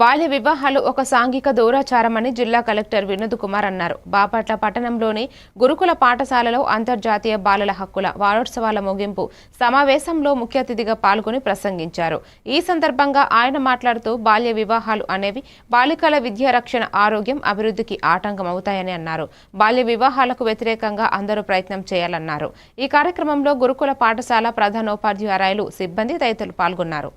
బాల్య వివాహాలు ఒక సాంఘిక దౌరాచారమని జిల్లా కలెక్టర్ వినోద్ కుమార్ అన్నారు. బాపట్ల పట్టణంలోని గురుకుల పాఠశాలలో అంతర్జాతీయ బాలల హక్కుల వారోత్సవాల ముగింపు సమావేశంలో ముఖ్య అతిథిగా పాల్గొని ప్రసంగించారు. ఈ సందర్భంగా ఆయన మాట్లాడుతూ బాల్య వివాహాలు అనేవి బాలికల విద్యా రక్షణ, ఆరోగ్యం, అభివృద్ధికి ఆటంకం అవుతాయని అన్నారు. బాల్య వివాహాలకు వ్యతిరేకంగా అందరూ ప్రయత్నం చేయాలన్నారు. ఈ కార్యక్రమంలో గురుకుల పాఠశాల ప్రధానోపాధ్యాయులు, సిబ్బంది తదితరులు పాల్గొన్నారు.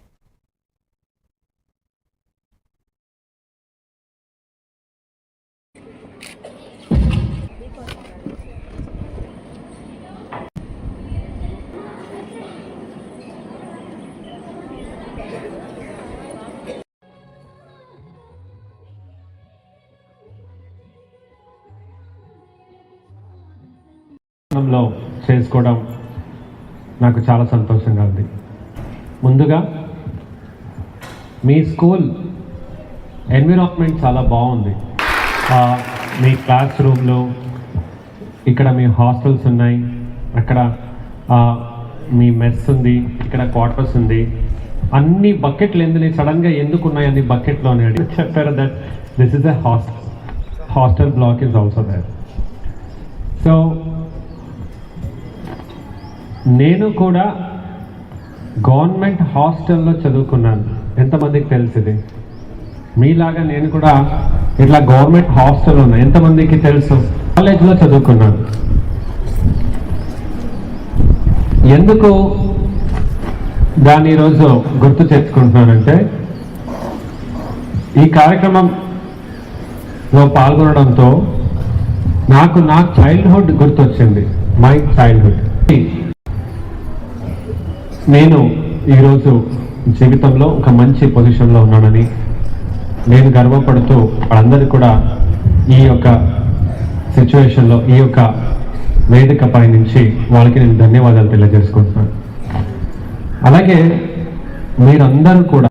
చేసుకోవడం నాకు చాలా సంతోషంగా ఉంది. ముందుగా మీ స్కూల్ ఎన్విరాన్మెంట్ చాలా బాగుంది. మీ క్లాస్ రూమ్లో ఇక్కడ మీ హాస్టల్స్ ఉన్నాయి, అక్కడ మీ మెస్ ఉంది, ఇక్కడ క్వార్టర్స్ ఉంది. అన్ని బకెట్లు సడన్గా ఎందుకు ఉన్నాయి అన్ని బకెట్లోనే అని చెప్పారు. That this is a hostel block is also there. So నేను కూడా గవర్నమెంట్ హాస్టల్లో చదువుకున్నాను. ఎంతమందికి తెలిసింది? మీలాగా నేను కూడా ఇట్లా గవర్నమెంట్ హాస్టల్ ఉన్నా. ఎంతమందికి తెలుసు? కాలేజ్లో చదువుకున్నాను. ఎందుకు దాన్ని ఈరోజు గుర్తు తెచ్చుకుంటున్నానంటే, ఈ కార్యక్రమంలో పాల్గొనడంతో నాకు నా చైల్డ్హుడ్ గుర్తొచ్చింది. My childhood. నేను ఈరోజు జీవితంలో ఒక మంచి పొజిషన్లో ఉన్నానని నేను గర్వపడుతూ వాళ్ళందరికీ కూడా ఈ యొక్క సిచ్యువేషన్లో, ఈ యొక్క వేదికపై నుంచి వాళ్ళకి నేను ధన్యవాదాలు తెలియజేసుకుంటున్నాను. అలాగే మీరందరూ కూడా